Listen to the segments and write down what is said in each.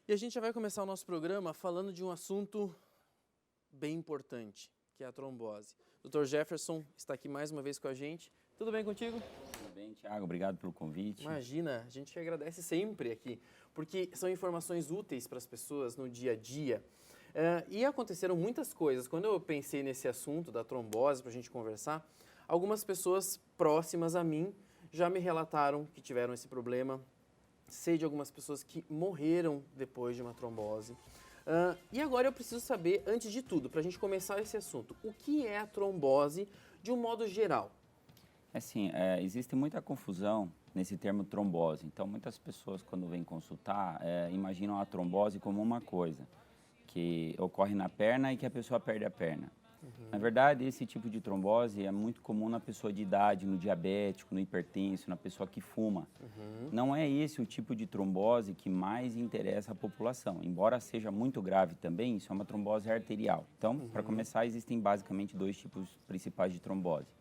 E a gente já vai começar o nosso programa falando de um assunto bem importante, que é a trombose. Dr. Jefferson está aqui mais uma vez com a gente. Tudo bem contigo? Tudo bem, Thiago. Obrigado pelo convite. Imagina, a gente agradece sempre aqui, porque são informações úteis para as pessoas no dia a dia. E aconteceram muitas coisas. Quando eu pensei nesse assunto da trombose para a gente conversar, algumas pessoas próximas a mim já me relataram que tiveram esse problema. Sei de algumas pessoas que morreram depois de uma trombose. E agora eu preciso saber, antes de tudo, para a gente começar esse assunto, o que é a trombose de um modo geral? Assim, existe muita confusão nesse termo trombose. Então, muitas pessoas, quando vêm consultar, imaginam a trombose como uma coisa que ocorre na perna e que a pessoa perde a perna. Na verdade, esse tipo de trombose é muito comum na pessoa de idade, no diabético, no hipertenso, na pessoa que fuma. Não é esse o tipo de trombose que mais interessa a população. Embora seja muito grave também, isso é uma trombose arterial. Então, para começar, existem basicamente dois tipos principais de trombose: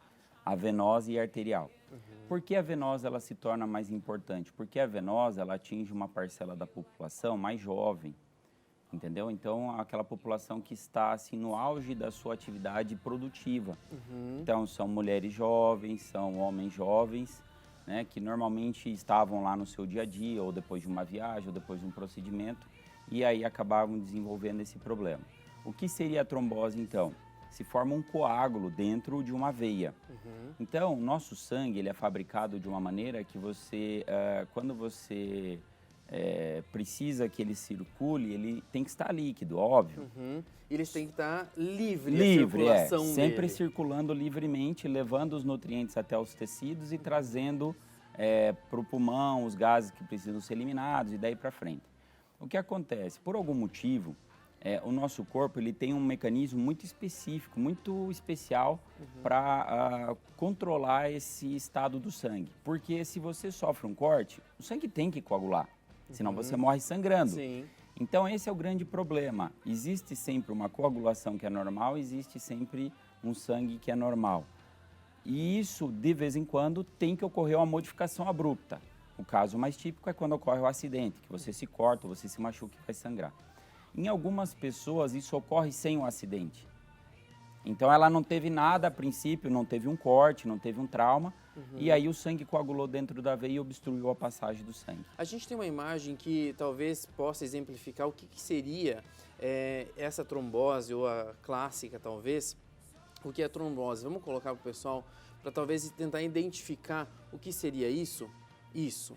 a venosa e a arterial. Por que a venosa ela se torna mais importante? Porque a venosa ela atinge uma parcela da população mais jovem. Entendeu? Então, aquela população que está assim, no auge da sua atividade produtiva. Então, são mulheres jovens, são homens jovens, né, que normalmente estavam lá no seu dia a dia, ou depois de uma viagem, ou depois de um procedimento, e aí acabavam desenvolvendo esse problema. O que seria a trombose, então? Se forma um coágulo dentro de uma veia. Então, o nosso sangue ele é fabricado de uma maneira que você, quando você precisa que ele circule, ele tem que estar líquido, óbvio. E eles têm que estar livre, a Livre, circulação sempre dele. circulando livremente, levando os nutrientes até os tecidos e trazendo para o pulmão os gases que precisam ser eliminados e daí para frente. O que acontece? Por algum motivo, o nosso corpo ele tem um mecanismo muito específico, muito especial para controlar esse estado do sangue. Porque se você sofre um corte, o sangue tem que coagular. Senão você morre sangrando. Sim. Então esse é o grande problema. Existe sempre uma coagulação que é normal, existe sempre um sangue que é normal. E isso, de vez em quando, tem que ocorrer uma modificação abrupta. O caso mais típico é quando ocorre o acidente, que você se corta, você se machuca e vai sangrar. Em algumas pessoas isso ocorre sem o acidente. Então ela não teve nada a princípio, não teve um corte, não teve um trauma, e aí o sangue coagulou dentro da veia e obstruiu a passagem do sangue. A gente tem uma imagem que talvez possa exemplificar o que seria essa trombose, ou a clássica talvez, o que é a trombose. Vamos colocar para o pessoal, para talvez tentar identificar o que seria isso? Isso.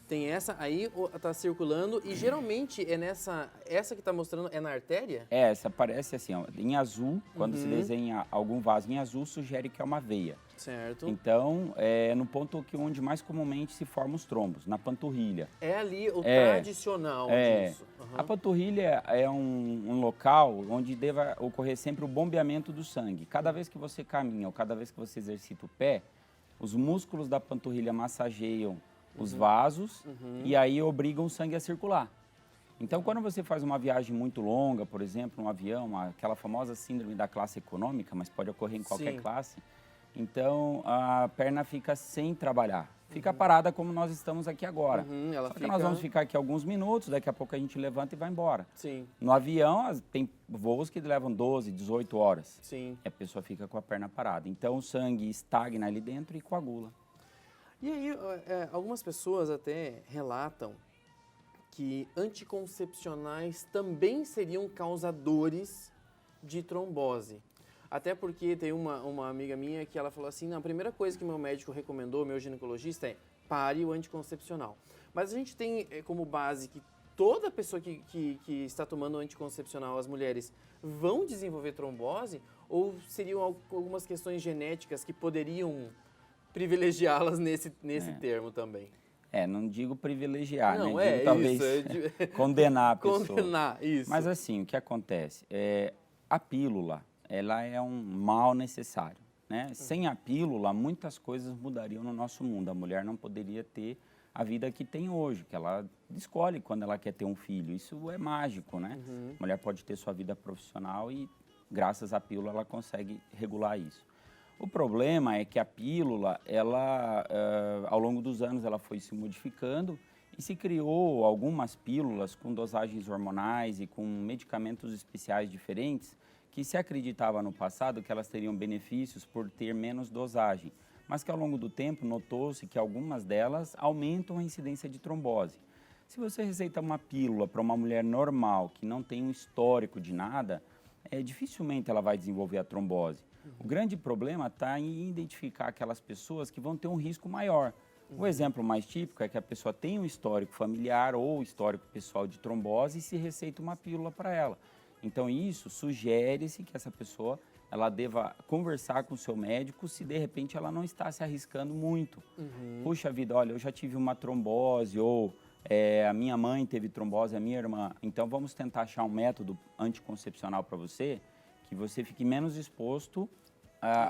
Tem essa aí, está circulando, e geralmente é essa que está mostrando, é na artéria? Essa aparece assim, ó, em azul, quando se desenha algum vaso em azul, sugere que é uma veia. Certo. Então, é no ponto onde mais comumente se formam os trombos, na panturrilha. É ali o tradicional disso. A panturrilha é um local onde deva ocorrer sempre o bombeamento do sangue. Cada vez que você caminha ou cada vez que você exercita o pé, os músculos da panturrilha massageiam os vasos e aí obrigam o sangue a circular. Então, quando você faz uma viagem muito longa, por exemplo, um avião, aquela famosa síndrome da classe econômica, mas pode ocorrer em qualquer classe, então a perna fica sem trabalhar. Fica parada como nós estamos aqui agora. Só que nós vamos ficar aqui alguns minutos, daqui a pouco a gente levanta e vai embora. Sim. No avião, tem voos que levam 12, 18 horas. Sim. E a pessoa fica com a perna parada. Então, o sangue estagna ali dentro e coagula. E aí, algumas pessoas até relatam que anticoncepcionais também seriam causadores de trombose. Até porque tem uma amiga minha que ela falou assim, não, a primeira coisa que meu médico recomendou, meu ginecologista, é pare o anticoncepcional. Mas a gente tem como base que toda pessoa que está tomando anticoncepcional, as mulheres, vão desenvolver trombose? Ou seriam algumas questões genéticas que poderiam privilegiá-las nesse termo também? Não digo privilegiar, não, né? Digo, talvez condenar a pessoa. Condenar, isso. Mas assim, o que acontece? A pílula, ela é um mal necessário, né? Sem a pílula, muitas coisas mudariam no nosso mundo. A mulher não poderia ter a vida que tem hoje, que ela escolhe quando ela quer ter um filho. Isso é mágico, né? A mulher pode ter sua vida profissional e, graças à pílula, ela consegue regular isso. O problema é que a pílula, ela, ao longo dos anos, ela foi se modificando E se criou algumas pílulas com dosagens hormonais e com medicamentos especiais diferentes que se acreditava no passado que elas teriam benefícios por ter menos dosagem, mas que ao longo do tempo notou-se que algumas delas aumentam a incidência de trombose. Se você receita uma pílula para uma mulher normal, que não tem um histórico de nada, dificilmente ela vai desenvolver a trombose. O grande problema está em identificar aquelas pessoas que vão ter um risco maior. O exemplo mais típico é que a pessoa tem um histórico familiar ou histórico pessoal de trombose e se receita uma pílula para ela. Então, isso sugere-se que essa pessoa ela deva conversar com o seu médico se de repente ela não está se arriscando muito. Puxa vida, olha, eu já tive uma trombose ou a minha mãe teve trombose, a minha irmã. Então, vamos tentar achar um método anticoncepcional para você que você fique menos exposto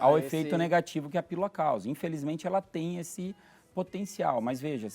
ao efeito negativo que a pílula causa. Infelizmente, ela tem esse potencial, mas veja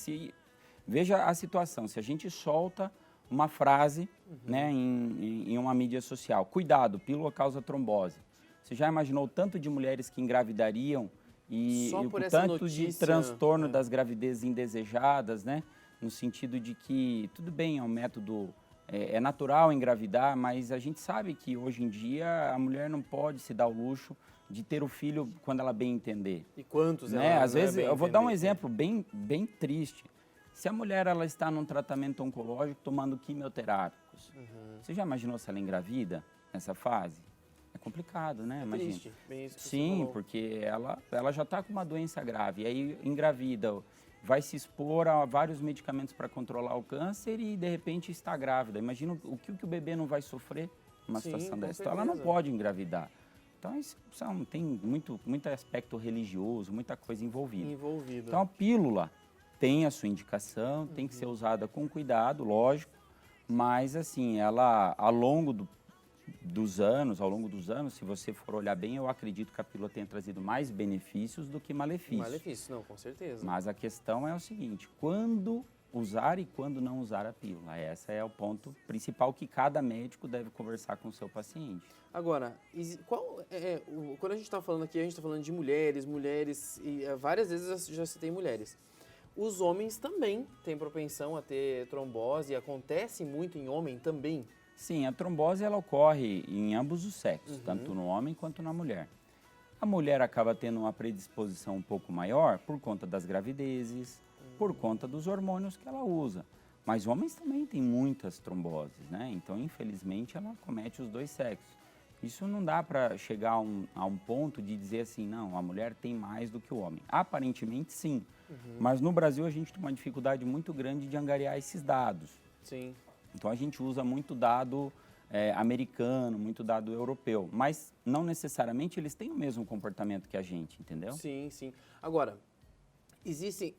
a situação, se a gente solta uma frase né, em uma mídia social, cuidado, pílula causa trombose. Você já imaginou o tanto de mulheres que engravidariam e o tanto notícia, de transtorno das gravidezes indesejadas, né? No sentido de que, tudo bem, é um método, é natural engravidar, mas a gente sabe que hoje em dia a mulher não pode se dar o luxo de ter o filho quando ela bem entender. E quantos né? ela Às vezes, bem eu vou entender, dar um exemplo bem triste. Se a mulher ela está num tratamento oncológico tomando quimioterápicos, você já imaginou se ela engravida nessa fase? É complicado, né? Imagina. Triste, bem isso que Sim, você falou. porque ela já está com uma doença grave, e aí engravida, vai se expor a vários medicamentos para controlar o câncer e de repente está grávida. Imagina o que o bebê não vai sofrer numa situação dessa. Então ela não pode engravidar. Então tem muito aspecto religioso, muita coisa envolvida. Então a pílula tem a sua indicação, tem que ser usada com cuidado, lógico, mas assim, ela ao longo dos anos, se você for olhar bem, eu acredito que a pílula tenha trazido mais benefícios do que malefícios. Malefícios, não, com certeza. Mas a questão é o seguinte, quando usar e quando não usar a pílula? Esse é o ponto principal que cada médico deve conversar com o seu paciente. Agora, quando a gente está falando aqui, a gente está falando de mulheres, e várias vezes eu já citei mulheres. Os homens também têm propensão a ter trombose, e acontece muito em homem também? Sim, a trombose ela ocorre em ambos os sexos, tanto no homem quanto na mulher. A mulher acaba tendo uma predisposição um pouco maior por conta das gravidezes, por conta dos hormônios que ela usa. Mas homens também têm muitas tromboses, né? Então, infelizmente, ela comete os dois sexos. Isso não dá para chegar a um ponto de dizer assim, não, a mulher tem mais do que o homem. Aparentemente, sim. Mas no Brasil, a gente tem uma dificuldade muito grande de angariar esses dados. Sim. Então, a gente usa muito dado americano, muito dado europeu. Mas, não necessariamente, eles têm o mesmo comportamento que a gente, entendeu? Sim, sim. Agora, existem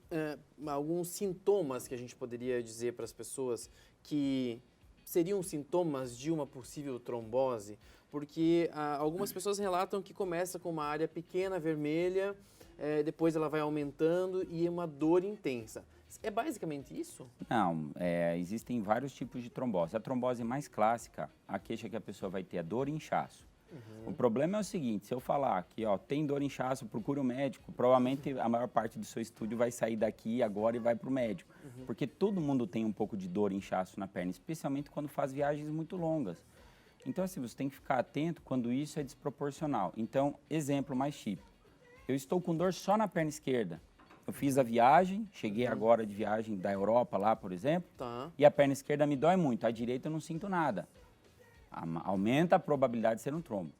alguns sintomas que a gente poderia dizer para as pessoas que seriam sintomas de uma possível trombose? Porque algumas pessoas relatam que começa com uma área pequena, vermelha, depois ela vai aumentando e é uma dor intensa. É basicamente isso? Não, existem vários tipos de trombose. A trombose mais clássica, a queixa que a pessoa vai ter é dor e inchaço. O problema é o seguinte, se eu falar que tem dor e inchaço, procure um médico, provavelmente a maior parte do seu estúdio vai sair daqui agora e vai para o médico. Porque todo mundo tem um pouco de dor e inchaço na perna, especialmente quando faz viagens muito longas. Então, assim, você tem que ficar atento quando isso é desproporcional. Então, exemplo mais típico. Eu estou com dor só na perna esquerda. Eu fiz a viagem, cheguei agora de viagem da Europa lá, por exemplo, e a perna esquerda me dói muito, a direita eu não sinto nada. Aumenta a probabilidade de ser um trombo.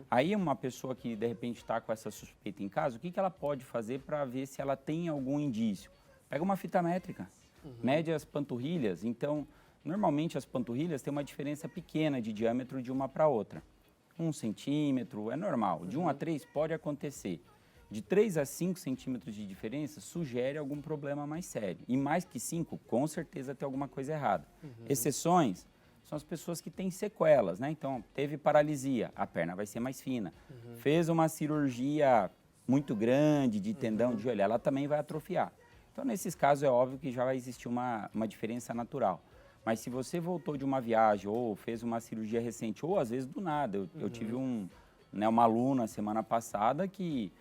Aí uma pessoa que de repente está com essa suspeita em casa, o que ela pode fazer para ver se ela tem algum indício? Pega uma fita métrica, mede as panturrilhas. Então, normalmente as panturrilhas têm uma diferença pequena de diâmetro de uma para outra. 1 centímetro é normal, de 1 a 3 pode acontecer. De 3 a 5 centímetros de diferença sugere algum problema mais sério. E mais que 5, com certeza tem alguma coisa errada. Exceções são as pessoas que têm sequelas, né? Então, teve paralisia, a perna vai ser mais fina. Fez uma cirurgia muito grande de tendão de joelho, ela também vai atrofiar. Então, nesses casos, é óbvio que já vai existir uma diferença natural. Mas se você voltou de uma viagem ou fez uma cirurgia recente, ou às vezes do nada, eu tive uma aluna semana passada que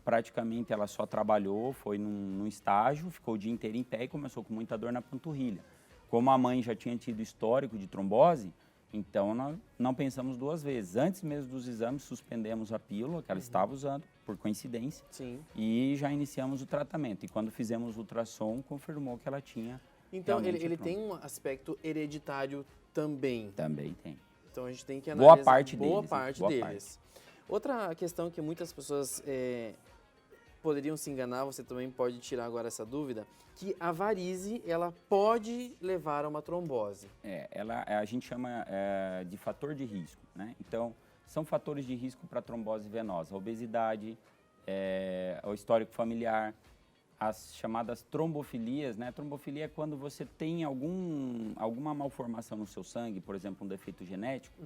praticamente ela só trabalhou, foi num estágio, ficou o dia inteiro em pé e começou com muita dor na panturrilha. Como a mãe já tinha tido histórico de trombose, então nós não pensamos duas vezes. Antes mesmo dos exames, suspendemos a pílula que ela estava usando, por coincidência, Sim. e já iniciamos o tratamento. E quando fizemos o ultrassom, confirmou que ela tinha. Então, ele tem um aspecto hereditário também. Também tem. Então, a gente tem que analisar Boa parte boa deles. parte deles. Outra questão que muitas pessoas poderiam se enganar, você também pode tirar agora essa dúvida, que a varize, ela pode levar a uma trombose. A gente chama de fator de risco, né? Então, são fatores de risco para trombose venosa. A obesidade, o histórico familiar, as chamadas trombofilias, né? Trombofilia é quando você tem alguma malformação no seu sangue, por exemplo, um defeito genético,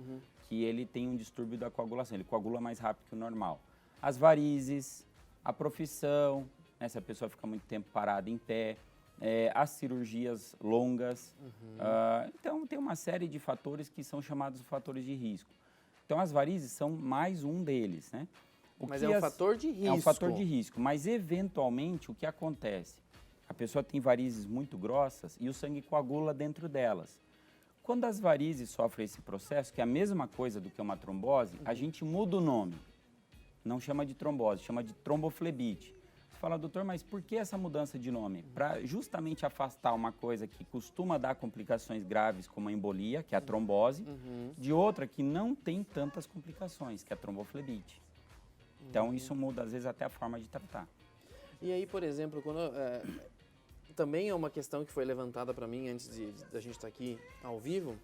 que ele tem um distúrbio da coagulação, ele coagula mais rápido que o normal. As varizes, a profissão, né? Se a pessoa fica muito tempo parada em pé, as cirurgias longas. Então, tem uma série de fatores que são chamados fatores de risco. Então, as varizes são mais um deles, né? Mas é um fator de risco. É um fator de risco, mas eventualmente o que acontece? A pessoa tem varizes muito grossas e o sangue coagula dentro delas. Quando as varizes sofrem esse processo, que é a mesma coisa do que uma trombose, a gente muda o nome. Não chama de trombose, chama de tromboflebite. Você fala, doutor, mas por que essa mudança de nome? Para justamente afastar uma coisa que costuma dar complicações graves, como a embolia, que é a trombose, de outra que não tem tantas complicações, que é a tromboflebite. Então, isso muda, às vezes, até a forma de tratar. E aí, por exemplo, quando, também é uma questão que foi levantada para mim antes da gente estar aqui ao vivo,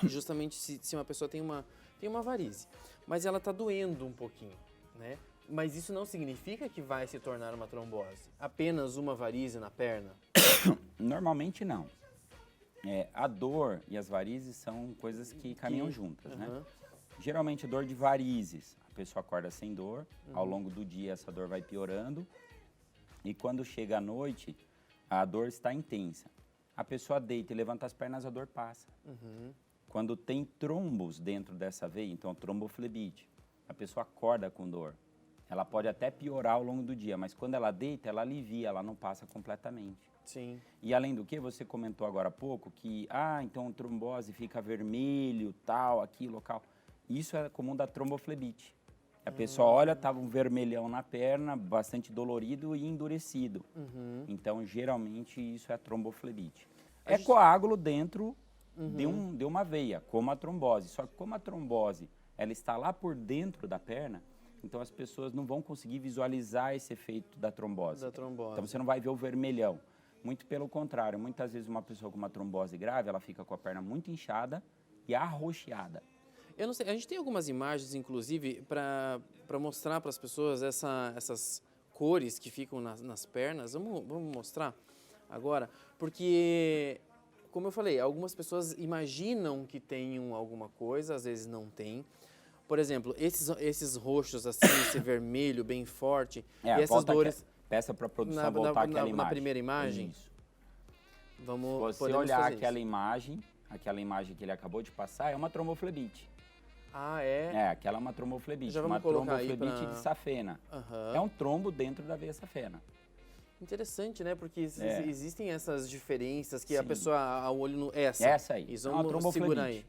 justamente se uma pessoa tem uma varize, mas ela está doendo um pouquinho, né? Mas isso não significa que vai se tornar uma trombose. Apenas uma varize na perna? Normalmente, não. A dor e as varizes são coisas que caminham juntas, né? Geralmente, dor de varizes. A pessoa acorda sem dor, ao longo do dia essa dor vai piorando e quando chega à noite, a dor está intensa. A pessoa deita e levanta as pernas, a dor passa. Quando tem trombos dentro dessa veia, então tromboflebite, a pessoa acorda com dor. Ela pode até piorar ao longo do dia, mas quando ela deita, ela alivia, ela não passa completamente. Sim. E além do que, você comentou agora há pouco que, então trombose fica vermelho, tal, aqui, local. Isso é comum da tromboflebite. A pessoa olha, estava um vermelhão na perna, bastante dolorido e endurecido. Então, geralmente, isso é a tromboflebite. Coágulo dentro de uma veia, como a trombose. Só que como a trombose ela está lá por dentro da perna, então as pessoas não vão conseguir visualizar esse efeito da trombose. Então, você não vai ver o vermelhão. Muito pelo contrário, muitas vezes uma pessoa com uma trombose grave, ela fica com a perna muito inchada e arroxeada. Eu não sei, a gente tem algumas imagens, inclusive, para mostrar para as pessoas essas cores que ficam nas pernas. Vamos mostrar agora? Porque, como eu falei, algumas pessoas imaginam que tenham alguma coisa, às vezes não tem. Por exemplo, esses roxos, assim, esse vermelho bem forte, e essas dores... Peça para a produção voltar aquela imagem. Na primeira imagem? Isso. Vamos, Se você olhar aquela imagem que ele acabou de passar, é uma tromboflebite. Ah, é? Aquela é uma tromboflebite, Já vamos uma tromboflebite de safena. É um trombo dentro da veia safena. Interessante, né? Porque existem essas diferenças que a pessoa, ao olho... Essa aí, isso, é uma tromboflebite. Aí.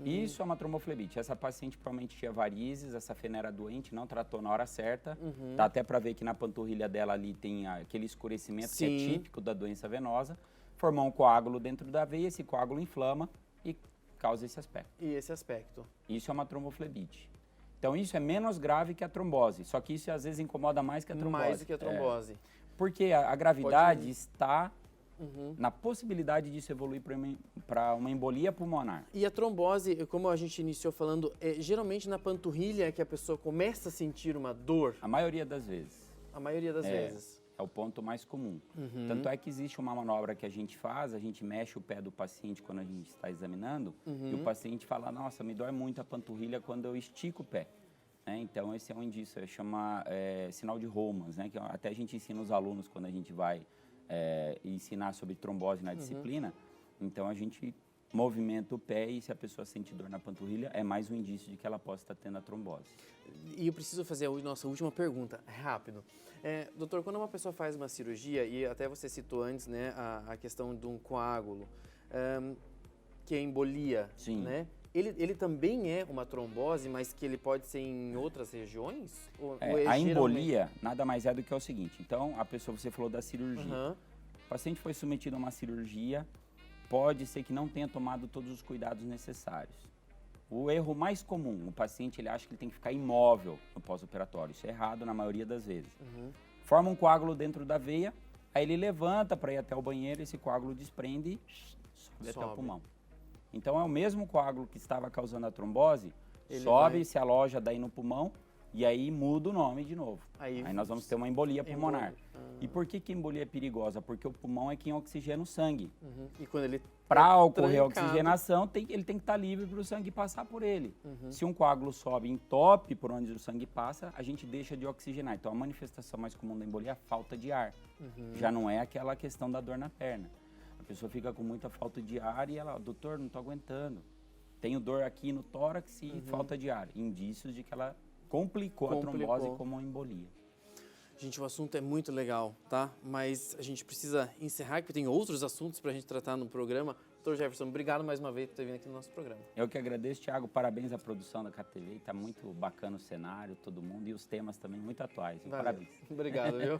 Isso é uma tromboflebite. Essa paciente provavelmente tinha varizes, a safena era doente, não tratou na hora certa. Dá até para ver que na panturrilha dela ali tem aquele escurecimento que é típico da doença venosa. Formou um coágulo dentro da veia, esse coágulo inflama e causa esse aspecto. Isso é uma tromboflebite. Então, isso é menos grave que a trombose, só que isso às vezes incomoda mais que a trombose. Mais do que a trombose. Porque a gravidade está na possibilidade disso evoluir para uma embolia pulmonar. E a trombose, como a gente iniciou falando, geralmente na panturrilha que a pessoa começa a sentir uma dor? A maioria das vezes. A maioria das vezes. É o ponto mais comum. Tanto é que existe uma manobra que a gente faz, a gente mexe o pé do paciente quando a gente está examinando, e o paciente fala, nossa, me dói muito a panturrilha quando eu estico o pé. Então, esse é um indício, chama sinal de Romas, né? Que até a gente ensina os alunos quando a gente vai ensinar sobre trombose na disciplina. Então, a gente movimenta o pé e se a pessoa sente dor na panturrilha, é mais um indício de que ela possa estar tendo a trombose. E eu preciso fazer a nossa última pergunta, rápido. Doutor, quando uma pessoa faz uma cirurgia, e até você citou antes, né, a questão de um coágulo, que é embolia, Sim. né? Ele também é uma trombose, mas que ele pode ser em outras regiões? Ou é A geralmente... embolia nada mais é do que o seguinte, então a pessoa, você falou da cirurgia, Uhum. o paciente foi submetido a uma cirurgia, pode ser que não tenha tomado todos os cuidados necessários. O erro mais comum, o paciente ele acha que ele tem que ficar imóvel no pós-operatório. Isso é errado na maioria das vezes. Uhum. Forma um coágulo dentro da veia, aí ele levanta para ir até o banheiro, esse coágulo desprende e sobe até o pulmão. Então é o mesmo coágulo que estava causando a trombose, ele sobe, se aloja daí no pulmão e aí muda o nome de novo. Aí nós vamos ter uma embolia pulmonar. E por que embolia é perigosa? Porque o pulmão é quem oxigena o sangue. Uhum. E quando ele para ocorrer a oxigenação, ele tem que estar livre para o sangue passar por ele. Uhum. Se um coágulo sobe e entope por onde o sangue passa, a gente deixa de oxigenar. Então, a manifestação mais comum da embolia é a falta de ar. Uhum. Já não é aquela questão da dor na perna. A pessoa fica com muita falta de ar e ela, doutor, não estou aguentando. Tenho dor aqui no tórax e falta de ar. Indícios de que ela complicou a trombose como uma embolia. Gente, o assunto é muito legal, tá? Mas a gente precisa encerrar, porque tem outros assuntos para a gente tratar no programa. Doutor Jefferson, obrigado mais uma vez por ter vindo aqui no nosso programa. Eu que agradeço, Thiago. Parabéns à produção da KTV. Está muito bacana o cenário, todo mundo, e os temas também muito atuais. Valeu. Parabéns. Obrigado, viu?